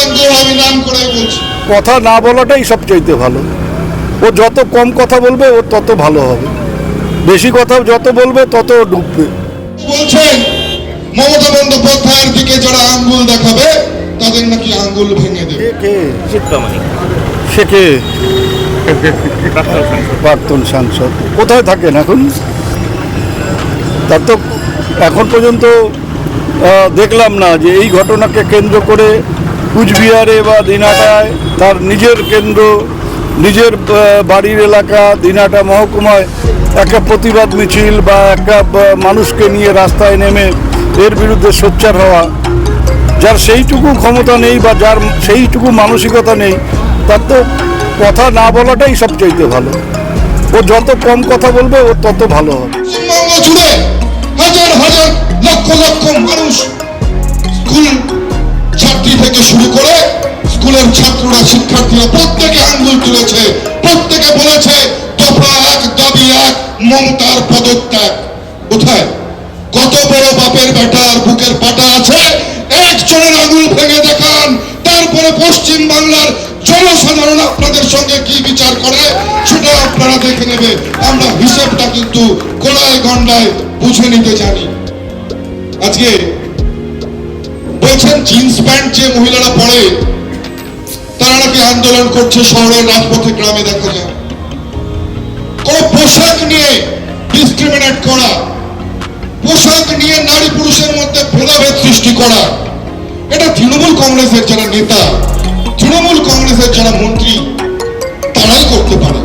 যোগ্য আমি নাম করে বলছি। কথা না বলাটাই সবচাইতে ভালো। ও যত কম কথা বলবে ও তত ভালো হবে, বেশি কথা যত বলবে তত ডুববে। বলছেন মমতা বন্দ্যোপাধ্যায়ের দিকে যারা আঙ্গুল দেখাবে তাদের নাকি আঙ্গুল ভেঙে দেবে। সে কে? প্রাক্তন সাংসদ কোথায় থাকেন এখন? তার তো এখন পর্যন্ত দেখলাম না যে এই ঘটনাকে কেন্দ্র করে কুচবিহারে বা দিনহাটায় তার নিজের কেন্দ্র, নিজের বাড়ির এলাকা দিনহাটা মহকুমায় একটা প্রতিবাদ মিছিল বা একটা মানুষকে নিয়ে রাস্তায় নেমে এর বিরুদ্ধে সোচ্চার হওয়া। যার সেইটুকু ক্ষমতা নেই বা যার সেইটুকু মানসিকতা নেই, তার তো কথা না বলাটাই সবচাইতে ভালো। ও যত কম কথা বলবে ও তত ভালো হবে। পশ্চিমবঙ্গ জুড়ে হাজার হাজার লক্ষ লক্ষ মানুষ, স্কুল ছাত্রী থেকে শুরু করে স্কুলের ছাত্ররা, শিক্ষার্থীরা প্রত্যেকে আঙ্গুল তুলেছে, প্রত্যেকে বলেছে দফা এক, দাবি এক, মমতার পদত্যাগ। কোথায় কত বড় বাপের বেটা আর বুকের পাটা আছে? একজনের আঙ্গুল ভেঙে দেখান, তারপরে পশ্চিম বাংলার জনসাধারণ আপনাদের সঙ্গে কি বিচার করে সেটা আপনারা দেখে নেবে। আমরা হিসেবটা কিন্তু গোড়ায় গন্ডায় বুঝে নিতে জানি। আজকে বলছেন জিন্স প্যান্ট যে মহিলারা পরে তারা নাকি আন্দোলন করছে, শহরের রাজপথে গ্রামে দেখা যায়। কোন পোশাক নিয়ে ডিসক্রিমিনেট করা, পোশাক নিয়ে নারী পুরুষের মধ্যে ভেদাভেদ সৃষ্টি করা, এটা তৃণমূল কংগ্রেসের যারা নেতা, তৃণমূল কংগ্রেসের যারা মন্ত্রী, তারাই করতে পারে।